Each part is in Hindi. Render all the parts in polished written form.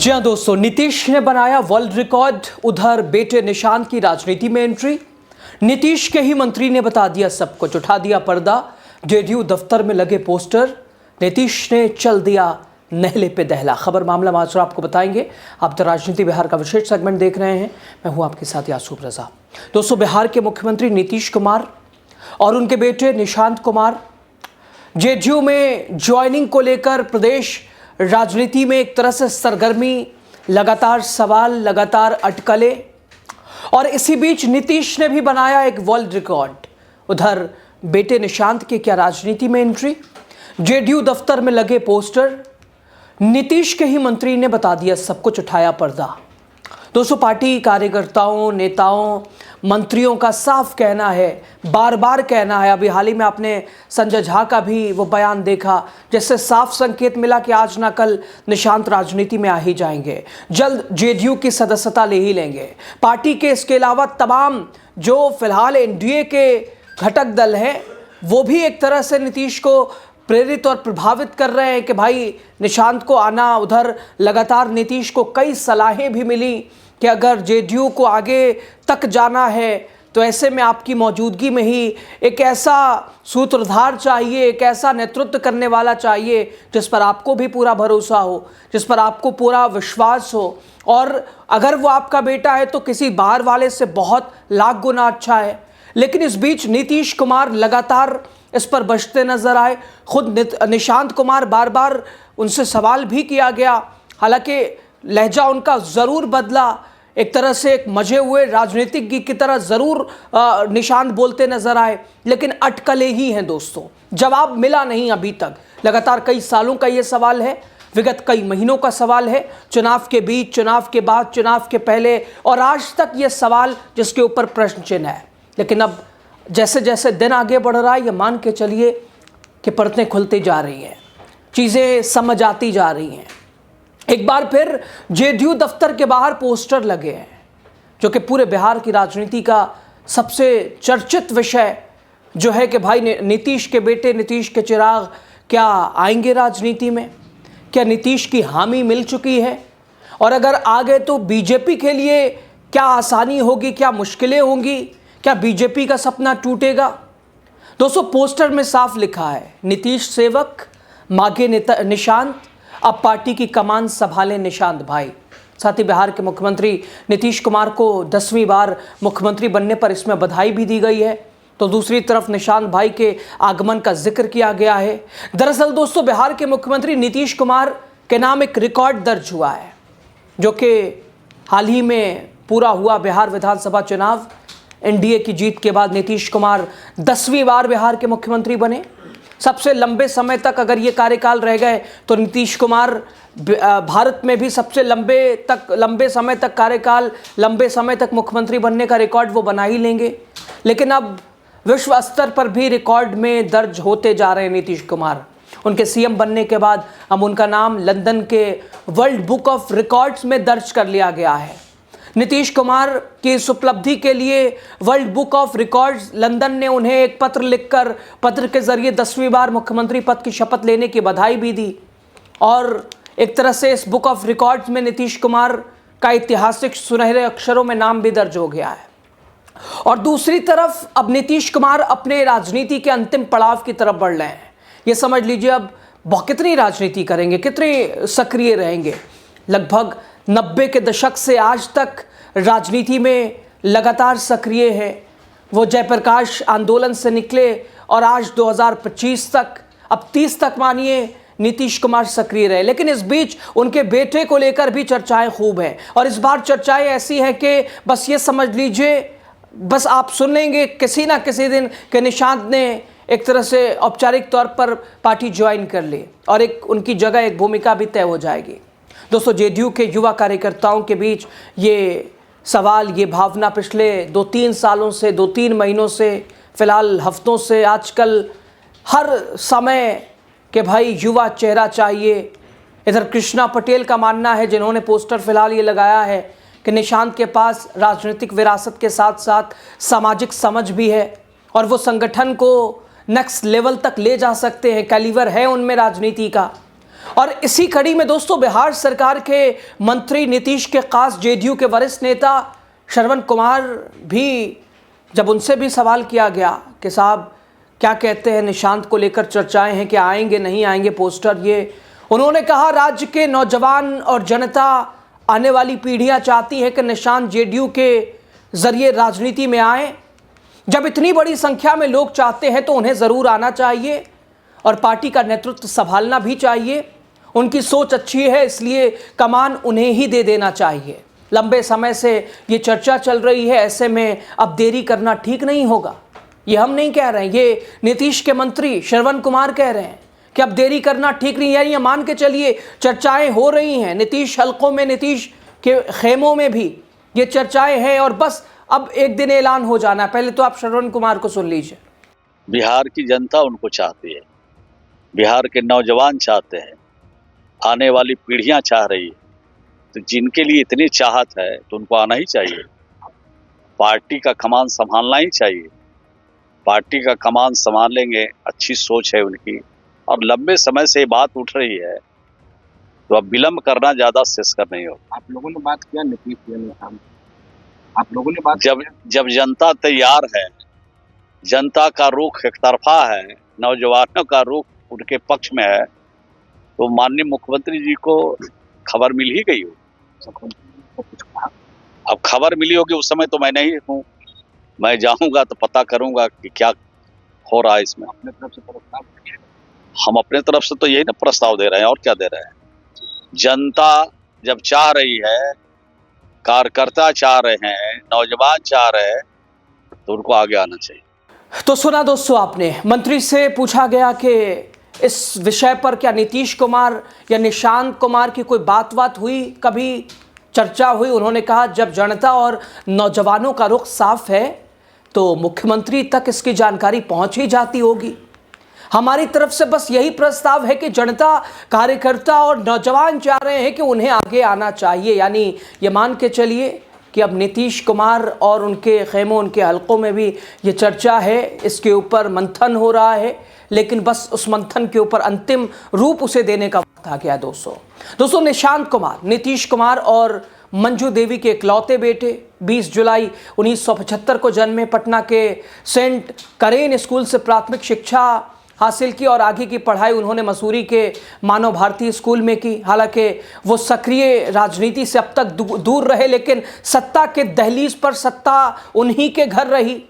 जी हाँ दोस्तों, नीतीश ने बनाया वर्ल्ड रिकॉर्ड। उधर बेटे निशांत की राजनीति में एंट्री। नीतीश के ही मंत्री ने बता दिया सब कुछ, उठा दिया पर्दा। जेडीयू दफ्तर में लगे पोस्टर, नीतीश ने चल दिया नहले पे दहला। खबर मामला माजरा आपको बताएंगे। आप द राजनीति बिहार का विशेष सेगमेंट देख रहे हैं। मैं हूं आपके साथ यासूफ रजा। दोस्तों, बिहार के मुख्यमंत्री नीतीश कुमार और उनके बेटे निशांत कुमार जेडीयू में ज्वाइनिंग को लेकर प्रदेश राजनीति में एक तरह से सरगर्मी, लगातार सवाल, लगातार अटकलें। और इसी बीच नीतीश ने भी बनाया एक वर्ल्ड रिकॉर्ड। उधर बेटे निशांत की क्या राजनीति में एंट्री, जेडीयू दफ्तर में लगे पोस्टर, नीतीश के ही मंत्री ने बता दिया सब कुछ, उठाया पर्दा। दोस्तों, पार्टी कार्यकर्ताओं, नेताओं, मंत्रियों का साफ कहना है, बार बार कहना है। अभी हाल ही में आपने संजय झा का भी वो बयान देखा, जिससे साफ संकेत मिला कि आज ना कल निशांत राजनीति में आ ही जाएंगे, जल्द जेडीयू की सदस्यता ले ही लेंगे। पार्टी के इसके अलावा तमाम जो फिलहाल एनडीए के घटक दल हैं, वो भी एक तरह से नीतीश को प्रेरित और प्रभावित कर रहे हैं कि भाई निशांत को आना। उधर लगातार नीतीश को कई सलाहें भी मिली कि अगर जेडीयू को आगे तक जाना है तो ऐसे में आपकी मौजूदगी में ही एक ऐसा सूत्रधार चाहिए, एक ऐसा नेतृत्व करने वाला चाहिए जिस पर आपको भी पूरा भरोसा हो, जिस पर आपको पूरा विश्वास हो। और अगर वो आपका बेटा है तो किसी बाहर वाले से बहुत लाख गुना अच्छा है। लेकिन इस बीच नीतीश कुमार लगातार इस पर बचते नजर आए। खुद निशांत कुमार बार बार उनसे सवाल भी किया गया, हालांकि लहजा उनका ज़रूर बदला। एक तरह से एक मजे हुए राजनीतिज्ञ की तरह ज़रूर निशांत बोलते नजर आए, लेकिन अटकलें ही हैं दोस्तों, जवाब मिला नहीं अभी तक। लगातार कई सालों का ये सवाल है, विगत कई महीनों का सवाल है, चुनाव के बीच, चुनाव के बाद, चुनाव के पहले, और आज तक ये सवाल जिसके ऊपर प्रश्न चिन्ह है। लेकिन अब जैसे जैसे दिन आगे बढ़ रहा है, ये मान के चलिए कि परतें खुलती जा रही हैं, चीज़ें समझ आती जा रही हैं। एक बार फिर जेडीयू दफ्तर के बाहर पोस्टर लगे हैं, जो कि पूरे बिहार की राजनीति का सबसे चर्चित विषय जो है कि भाई नीतीश के बेटे, नीतीश के चिराग क्या आएंगे राजनीति में? क्या नीतीश की हामी मिल चुकी है? और अगर आ गए तो बीजेपी के लिए क्या आसानी होगी, क्या मुश्किलें होंगी? क्या बीजेपी का सपना टूटेगा? दोस्तों, पोस्टर में साफ लिखा है, नीतीश सेवक, मांगे निशांत, अब पार्टी की कमान संभालें निशांत भाई। साथ ही बिहार के मुख्यमंत्री नीतीश कुमार को 10वीं बार मुख्यमंत्री बनने पर इसमें बधाई भी दी गई है। तो दूसरी तरफ निशांत भाई के आगमन का जिक्र किया गया है। दरअसल दोस्तों, बिहार के मुख्यमंत्री नीतीश कुमार के नाम एक रिकॉर्ड दर्ज हुआ है, जो कि हाल ही में पूरा हुआ बिहार विधानसभा चुनाव। एनडीए की जीत के बाद नीतीश कुमार 10वीं बार बिहार के मुख्यमंत्री बने। सबसे लंबे समय तक अगर ये कार्यकाल रह गए तो नीतीश कुमार भारत में भी सबसे लंबे समय तक कार्यकाल, लंबे समय तक मुख्यमंत्री बनने का रिकॉर्ड वो बना ही लेंगे। लेकिन अब विश्व स्तर पर भी रिकॉर्ड में दर्ज होते जा रहे हैं नीतीश कुमार। उनके सीएम बनने के बाद अब उनका नाम लंदन के वर्ल्ड बुक ऑफ रिकॉर्ड्स में दर्ज कर लिया गया है। नीतीश कुमार की इस उपलब्धि के लिए world book of records London ने उन्हें एक पत्र लिखकर, पत्र के जरिए 10वीं बार मुख्यमंत्री पद की शपथ लेने की बधाई भी दी। और एक तरह से इस बुक ऑफ रिकॉर्ड्स में नीतीश कुमार का ऐतिहासिक सुनहरे अक्षरों में नाम भी दर्ज हो गया है। और दूसरी तरफ अब नीतीश कुमार अपने राजनीति के अंतिम पड़ाव की तरफ बढ़ रहे हैं। ये समझ लीजिए अब कितनी राजनीति करेंगे, कितने सक्रिय रहेंगे। लगभग 90 के दशक से आज तक राजनीति में लगातार सक्रिय है। वो जयप्रकाश आंदोलन से निकले और आज 2025 तक, अब 30 तक मानिए, नीतीश कुमार सक्रिय रहे। लेकिन इस बीच उनके बेटे को लेकर भी चर्चाएं खूब हैं। और इस बार चर्चाएं ऐसी हैं कि बस ये समझ लीजिए, बस आप सुन लेंगे किसी ना किसी दिन कि निशांत ने एक तरह से औपचारिक तौर पर पार्टी ज्वाइन कर ली और एक उनकी जगह, एक भूमिका भी तय हो जाएगी। दोस्तों, जेडीयू के युवा कार्यकर्ताओं के बीच ये सवाल, ये भावना पिछले 2-3 सालों से, 2-3 महीनों से, फिलहाल हफ्तों से, आजकल हर समय कि भाई युवा चेहरा चाहिए। इधर कृष्णा पटेल का मानना है, जिन्होंने पोस्टर फिलहाल ये लगाया है, कि निशांत के पास राजनीतिक विरासत के साथ साथ सामाजिक समझ भी है और वो संगठन को नेक्स्ट लेवल तक ले जा सकते हैं, कैलिबर है उनमें राजनीति का। और इसी कड़ी में दोस्तों बिहार सरकार के मंत्री नीतीश के खास जेडीयू के वरिष्ठ नेता श्रवण कुमार भी, जब उनसे भी सवाल किया गया कि साहब क्या कहते हैं, निशांत को लेकर चर्चाएं हैं कि आएंगे नहीं आएंगे पोस्टर, ये उन्होंने कहा राज्य के नौजवान और जनता, आने वाली पीढ़ियां चाहती है कि निशांत जेडीयू के जरिए राजनीति में आए। जब इतनी बड़ी संख्या में लोग चाहते हैं तो उन्हें ज़रूर आना चाहिए और पार्टी का नेतृत्व संभालना भी चाहिए। उनकी सोच अच्छी है, इसलिए कमान उन्हें ही दे देना चाहिए। लंबे समय से ये चर्चा चल रही है, ऐसे में अब देरी करना ठीक नहीं होगा। ये हम नहीं कह रहे हैं, ये नीतीश के मंत्री श्रवण कुमार कह रहे हैं कि अब देरी करना ठीक नहीं है। ये मान के चलिए चर्चाएं हो रही हैं, नीतीश हलकों में, नीतीश के खेमों में भी ये चर्चाएं हैं और बस अब एक दिन ऐलान हो जाना है। पहले तो आप श्रवण कुमार को सुन लीजिए। बिहार की जनता उनको चाहती है, बिहार के नौजवान चाहते हैं, आने वाली पीढ़ियां चाह रही है, तो जिनके लिए इतनी चाहत है तो उनको आना ही चाहिए। पार्टी का कमान संभालना ही चाहिए। पार्टी का कमान संभालेंगे, अच्छी सोच है उनकी और लंबे समय से ये बात उठ रही है, तो अब विलंब करना ज्यादा श्रेयस्कर नहीं होगा। आप लोगों ने बात किया नीतीश के, आप लोगों ने बात जब जनता तैयार है, जनता का रुख एक तरफा है, नौजवानों का रुख उनके पक्ष में है, तो माननीय मुख्यमंत्री जी को खबर मिल ही गई हो। अब खबर मिली होगी, उस समय तो मैं नहीं हूँ, मैं जाऊंगा तो पता करूंगा कि क्या हो रहा है इसमें। अपने तरफ से प्रस्ताव, हम अपने तरफ से तो यही ना प्रस्ताव दे रहे हैं, और क्या दे रहे हैं। जनता जब चाह रही है, कार्यकर्ता चाह रहे हैं, नौजवान चाह रहे हैं, तो उनको आगे आना चाहिए। तो सुना दोस्तों आपने, मंत्री से पूछा गया कि इस विषय पर क्या नीतीश कुमार या निशांत कुमार की कोई बात हुई, कभी चर्चा हुई। उन्होंने कहा जब जनता और नौजवानों का रुख साफ है तो मुख्यमंत्री तक इसकी जानकारी पहुंच ही जाती होगी। हमारी तरफ से बस यही प्रस्ताव है कि जनता, कार्यकर्ता और नौजवान चाह रहे हैं कि उन्हें आगे आना चाहिए। यानी ये मान के चलिए कि अब नीतीश कुमार और उनके खेमों, उनके हलकों में भी ये चर्चा है, इसके ऊपर मंथन हो रहा है, लेकिन बस उस मंथन के ऊपर अंतिम रूप उसे देने का वक्त आ गया। दोस्तों निशांत कुमार, नीतीश कुमार और मंजू देवी के इकलौते बेटे, 20 जुलाई 1975 को जन्मे, पटना के सेंट करेन स्कूल से प्राथमिक शिक्षा हासिल की और आगे की पढ़ाई उन्होंने मसूरी के मानव भारती स्कूल में की। हालांकि वो सक्रिय राजनीति से अब तक दूर रहे, लेकिन सत्ता के दहलीज पर सत्ता उन्हीं के घर रही।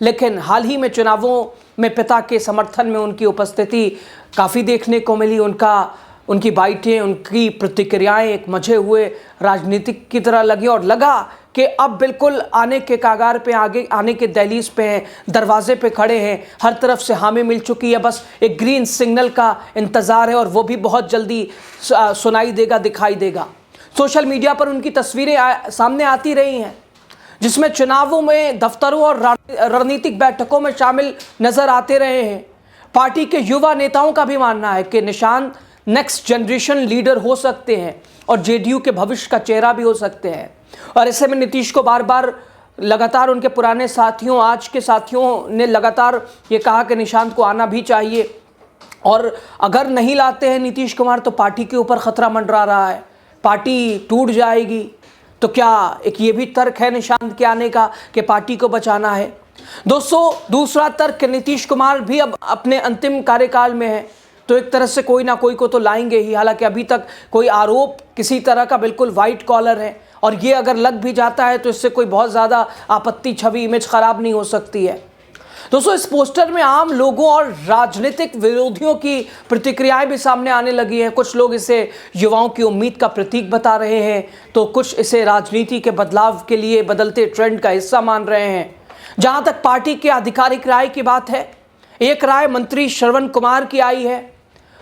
लेकिन हाल ही में चुनावों में पिता के समर्थन में उनकी उपस्थिति काफ़ी देखने को मिली। उनकी बाइटें, उनकी प्रतिक्रियाएं एक मजे हुए राजनीतिक की तरह लगी और लगा कि अब बिल्कुल आने के कागार पे, आगे आने के दहलीज पे हैं, दरवाजे पे खड़े हैं, हर तरफ से हामी मिल चुकी है, बस एक ग्रीन सिग्नल का इंतज़ार है और वो भी बहुत जल्दी सुनाई देगा, दिखाई देगा। सोशल मीडिया पर उनकी तस्वीरें सामने आती रही हैं जिसमें चुनावों में, दफ्तरों और रणनीतिक बैठकों में शामिल नजर आते रहे हैं। पार्टी के युवा नेताओं का भी मानना है कि निशांत नेक्स्ट जनरेशन लीडर हो सकते हैं और जेडीयू के भविष्य का चेहरा भी हो सकते हैं। और ऐसे में नीतीश को बार बार लगातार उनके पुराने साथियों, आज के साथियों ने लगातार ये कहा कि निशांत को आना भी चाहिए और अगर नहीं लाते हैं नीतीश कुमार तो पार्टी के ऊपर खतरा मंडरा रहा है, पार्टी टूट जाएगी। तो क्या एक ये भी तर्क है निशांत के आने का कि पार्टी को बचाना है। दोस्तों दूसरा तर्क, नीतीश कुमार भी अब अपने अंतिम कार्यकाल में है तो एक तरह से कोई ना कोई को तो लाएंगे ही। हालांकि अभी तक कोई आरोप किसी तरह का बिल्कुल वाइट कॉलर है और ये अगर लग भी जाता है तो इससे कोई बहुत ज़्यादा आपत्ति, छवि, इमेज खराब नहीं हो सकती है। दोस्तों इस पोस्टर में आम लोगों और राजनीतिक विरोधियों की प्रतिक्रियाएं भी सामने आने लगी हैं। कुछ लोग इसे युवाओं की उम्मीद का प्रतीक बता रहे हैं तो कुछ इसे राजनीति के बदलाव के लिए बदलते ट्रेंड का हिस्सा मान रहे हैं। जहां तक पार्टी की आधिकारिक राय की बात है, एक राय मंत्री श्रवण कुमार की आई है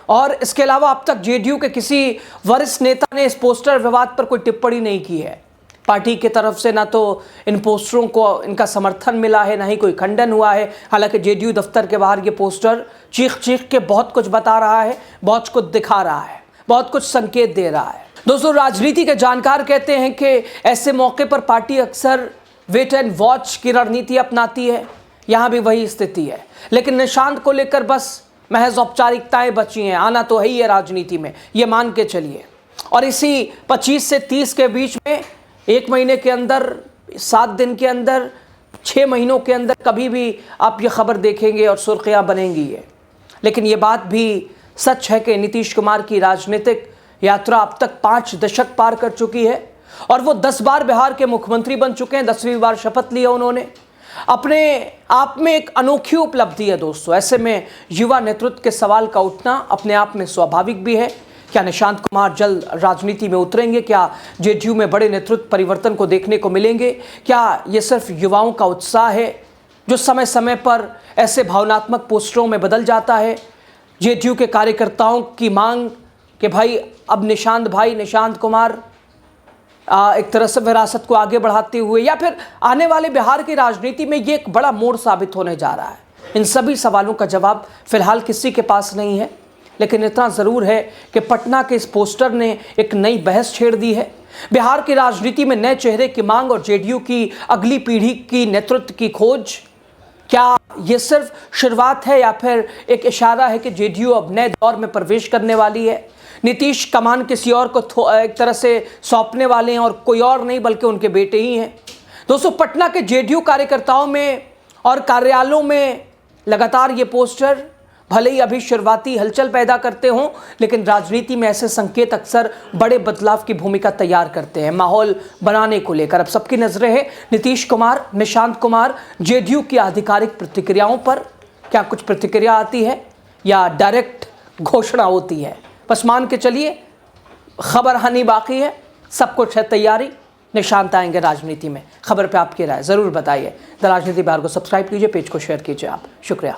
और इसके अलावा अब तक जेडीयू के किसी वरिष्ठ नेता ने इस पोस्टर विवाद पर कोई टिप्पणी नहीं की है। पार्टी की तरफ से ना तो इन पोस्टरों को इनका समर्थन मिला है, ना ही कोई खंडन हुआ है। हालांकि जेडीयू दफ्तर के बाहर ये पोस्टर चीख चीख के बहुत कुछ बता रहा है, बहुत कुछ दिखा रहा है, बहुत कुछ संकेत दे रहा है। दोस्तों राजनीति के जानकार कहते हैं कि ऐसे मौके पर पार्टी अक्सर वेट एंड वॉच की रणनीति अपनाती है। यहाँ भी वही स्थिति है। लेकिन निशांत को लेकर बस महज औपचारिकताएं बची हैं, आना तो है ही है राजनीति में, ये मान के चलिए। और इसी 25 से 30 के बीच में 1 महीने के अंदर, 7 दिन के अंदर, 6 महीनों के अंदर कभी भी आप ये खबर देखेंगे और सुर्खियां बनेंगी ये। लेकिन ये बात भी सच है कि नीतीश कुमार की राजनीतिक यात्रा अब तक 5 दशक पार कर चुकी है और वो 10 बार बिहार के मुख्यमंत्री बन चुके हैं। 10वीं बार शपथ लिया उन्होंने। अपने आप में एक अनोखी उपलब्धि है दोस्तों। ऐसे में युवा नेतृत्व के सवाल का उठना अपने आप में स्वाभाविक भी है। क्या निशांत कुमार जल्द राजनीति में उतरेंगे? क्या जेडीयू में बड़े नेतृत्व परिवर्तन को देखने को मिलेंगे? क्या ये सिर्फ युवाओं का उत्साह है जो समय समय पर ऐसे भावनात्मक पोस्टरों में बदल जाता है? जेडीयू के कार्यकर्ताओं की मांग कि भाई अब निशांत कुमार एक तरह से विरासत को आगे बढ़ाते हुए, या फिर आने वाले बिहार की राजनीति में ये एक बड़ा मोड़ साबित होने जा रहा है? इन सभी सवालों का जवाब फिलहाल किसी के पास नहीं है। लेकिन इतना ज़रूर है कि पटना के इस पोस्टर ने एक नई बहस छेड़ दी है। बिहार की राजनीति में नए चेहरे की मांग और जेडीयू की अगली पीढ़ी की नेतृत्व की खोज, क्या ये सिर्फ शुरुआत है या फिर एक इशारा है कि जेडीयू अब नए दौर में प्रवेश करने वाली है? नीतीश कमान किसी और को एक तरह से सौंपने वाले हैं और कोई और नहीं बल्कि उनके बेटे ही हैं। दोस्तों, पटना के जेडीयू कार्यकर्ताओं में और कार्यालयों में लगातार ये पोस्टर भले ही अभी शुरुआती हलचल पैदा करते हों, लेकिन राजनीति में ऐसे संकेत अक्सर बड़े बदलाव की भूमिका तैयार करते हैं माहौल बनाने को लेकर। अब सबकी नजरें हैं नीतीश कुमार, निशांत कुमार, जेडीयू की आधिकारिक प्रतिक्रियाओं पर। क्या कुछ प्रतिक्रिया आती है या डायरेक्ट घोषणा होती है? बस मान के चलिए, खबर आनी बाकी है, सब कुछ है तैयारी। निशांत आएंगे राजनीति में। खबर पे आपकी राय ज़रूर बताइए। द राजनीति बिहार को सब्सक्राइब कीजिए, पेज को शेयर कीजिए आप। शुक्रिया।